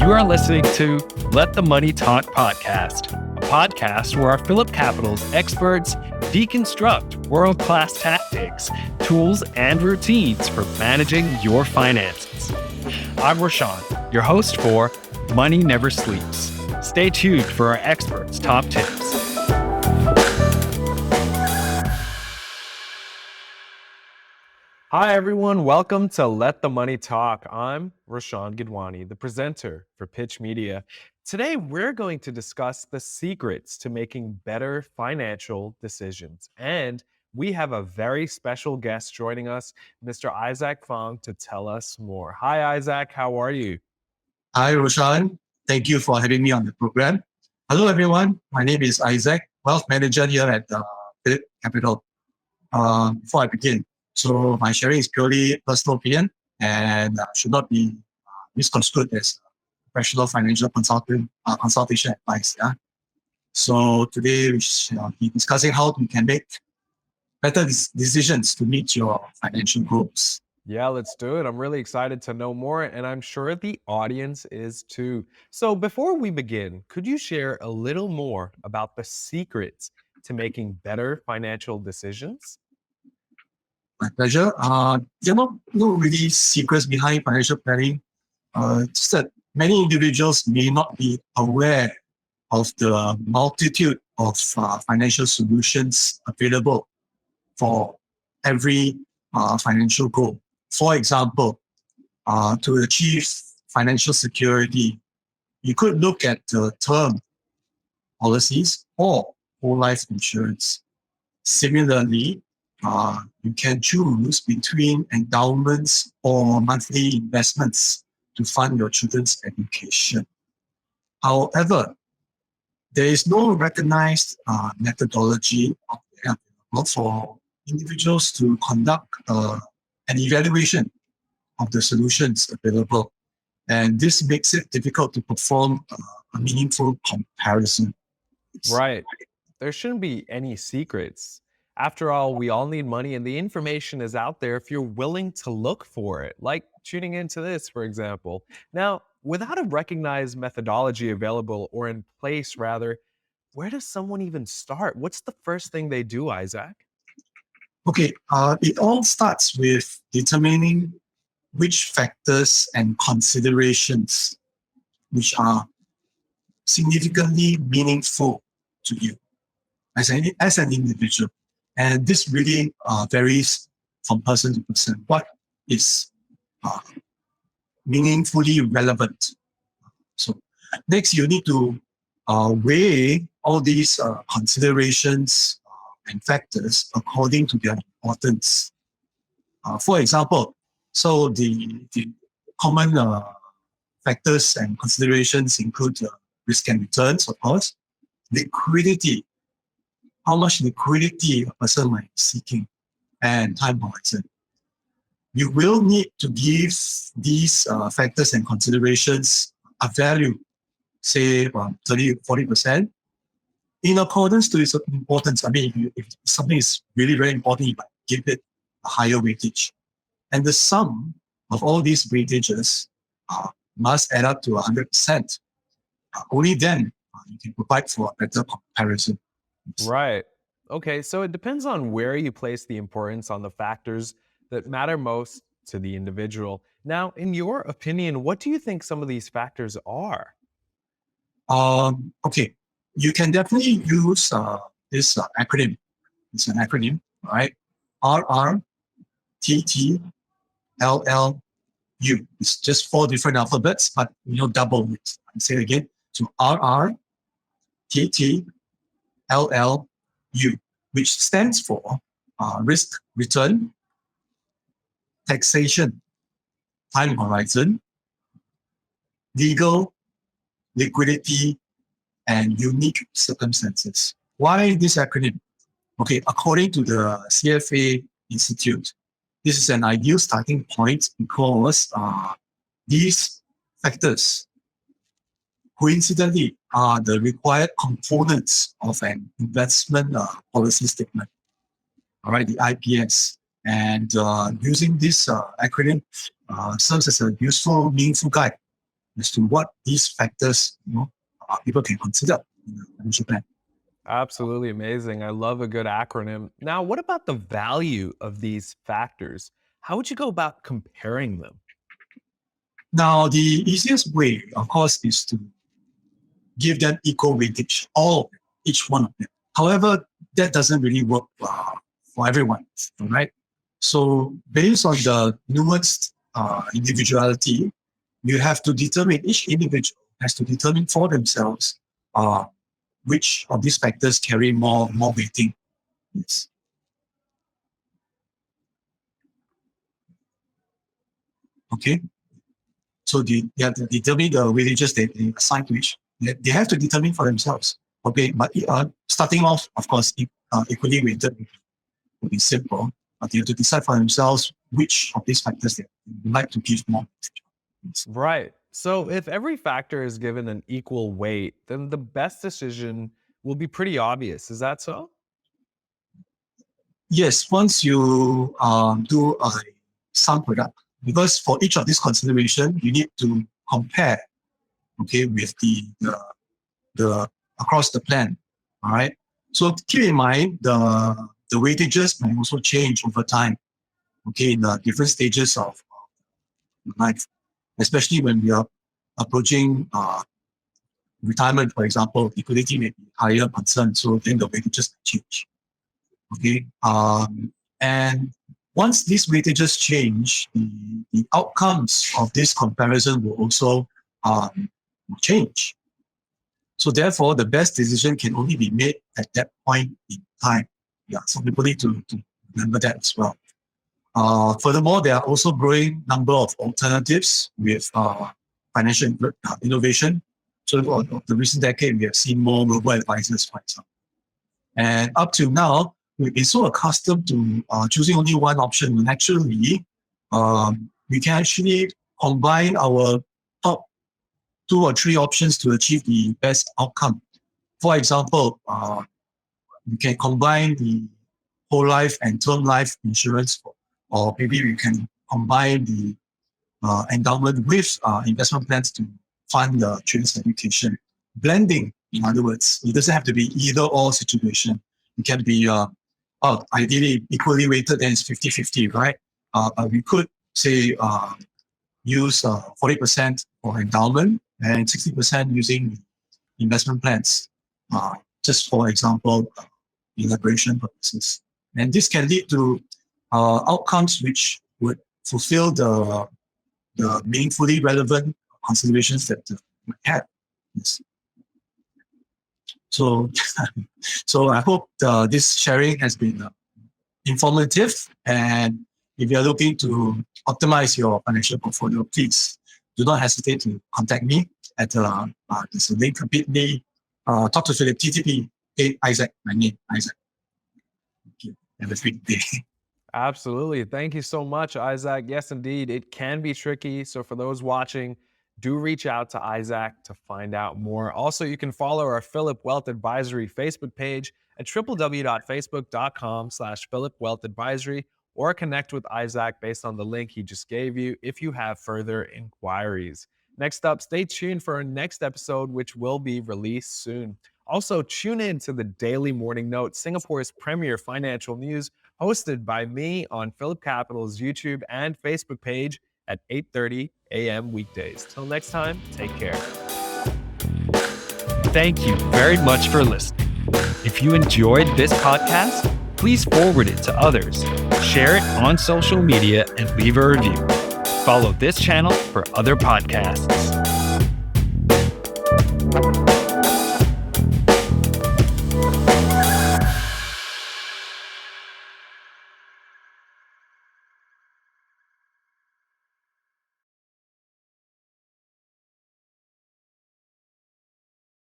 You are listening to Let the Money Talk podcast, a podcast where our PhillipCapital's experts deconstruct world-class tactics, tools, and routines for managing your finances. I'm Rashawn, your host for Money Never Sleeps. Stay tuned for our experts' top tips. Hi, everyone. Welcome to Let the Money Talk. I'm Rashawn Gidwani, the presenter for Pitch Media. Today, we're going to discuss the secrets to making better financial decisions. And we have a very special guest joining us, Mr. Isaac Fang, to tell us more. Hi, Isaac. How are you? Hi, Roshan. Thank you for having me on the program. Hello, everyone. My name is Isaac, Wealth Manager here at PhillipCapital. Before I begin, so my sharing is purely personal opinion and should not be misconstrued as professional financial consultation advice. Yeah. So today we shall be discussing how we can make better decisions to meet your financial goals. Yeah, let's do it. I'm really excited to know more, and I'm sure the audience is too. So before we begin, could you share a little more about the secrets to making better financial decisions? My pleasure. There are no really secrets behind financial planning. Just that many individuals may not be aware of the multitude of financial solutions available for every financial goal. For example, to achieve financial security, you could look at the term policies or whole life insurance. Similarly, you can choose between endowments or monthly investments to fund your children's education. However, there is no recognized methodology available for individuals to conduct an evaluation of the solutions available. And this makes it difficult to perform a meaningful comparison. Right. There shouldn't be any secrets. After all, we all need money, and the information is out there if you're willing to look for it, like tuning into this, for example. Now, without a recognized methodology available or in place, rather, where does someone even start? What's the first thing they do, Isaac? Okay, it all starts with determining which factors and considerations which are significantly meaningful to you as an individual. And this really varies from person to person. What is meaningfully relevant? So next, you need to weigh all these considerations and factors according to their importance. For example, so the common factors and considerations include risk and returns, of course, liquidity, how much liquidity a person might be seeking, and time horizon. You will need to give these factors and considerations a value, say 30, 40%, in accordance to its importance. I mean, if something is really very important, you might give it a higher weightage. And the sum of all these weightages must add up to 100%. Only then you can provide for a better comparison. Right. Okay, so it depends on where you place the importance on the factors that matter most to the individual. Now, in your opinion, what do you think some of these factors are? Okay, you can definitely use this acronym. It's an acronym, right? RRTTLLU. It's just 4 different alphabets, but double it. I'll say it again. So RRTTLLU, which stands for risk, return, taxation, time horizon, legal, liquidity, and unique circumstances. Why this acronym? Okay, according to the CFA Institute, this is an ideal starting point because these factors coincidentally are the required components of an investment policy statement. All right, the IPS. And using this acronym serves as a useful, meaningful guide as to what these factors people can consider in a financial plan. Absolutely amazing. I love a good acronym. Now, what about the value of these factors? How would you go about comparing them? Now, the easiest way, of course, is to give them equal weightage, each one of them. However, that doesn't really work for everyone, right? So based on the nuanced individuality, you have to determine, each individual has to determine for themselves which of these factors carry more weighting. Yes. Okay. So they have to determine the weightages they assign to each. They have to determine for themselves. Okay, but starting off, of course, equally weighted would be simple. But they have to decide for themselves which of these factors they would like to give more. Right. So, if every factor is given an equal weight, then the best decision will be pretty obvious. Is that so? Yes, once you do a sum product, because for each of these consideration, you need to compare, okay, with the across the plan. All right. So keep in mind the weightages may also change over time. Okay, in the different stages of life, especially when we are approaching retirement, for example, liquidity may be higher concern, so then the weightages change. Okay, and once these weightages change, the outcomes of this comparison will also change. So therefore, the best decision can only be made at that point in time. Yeah, so people need to remember that as well. Furthermore, there are also growing number of alternatives with financial innovation. So over the recent decade, we have seen more robo-advisors, for example. And up till now, we've been so accustomed to choosing only one option. And actually, we can actually combine our top 2 or 3 options to achieve the best outcome. For example, we can combine the whole life and term life insurance, or maybe we can combine the endowment with investment plans to fund the children's education. Blending, in other words, it doesn't have to be either or situation. It can be, ideally equally weighted, then it's 50-50, right? We could say use 40% for endowment and 60% using investment plans, just for example, elaboration purposes. And this can lead to outcomes which would fulfill the meaningfully relevant considerations that we had. Yes. So, so I hope this sharing has been informative. And if you're looking to optimize your financial portfolio, please do not hesitate to contact me at there's a link, bit.ly, talk to Phillip, TTP, Isaac, my name, Isaac. Thank you. Have a great day. Absolutely. Thank you so much, Isaac. Yes, indeed, it can be tricky. So, for those watching, do reach out to Isaac to find out more. Also, you can follow our Phillip Wealth Advisory Facebook page at www.facebook.com/Phillip Wealth Advisory, or connect with Isaac based on the link he just gave you if you have further inquiries. Next up, stay tuned for our next episode, which will be released soon. Also, tune in to the Daily Morning Note, Singapore's premier financial news, hosted by me on PhillipCapital's YouTube and Facebook page at 8:30 a.m. weekdays. Till next time, take care. Thank you very much for listening. If you enjoyed this podcast, please forward it to others, share it on social media, and leave a review. Follow this channel for other podcasts.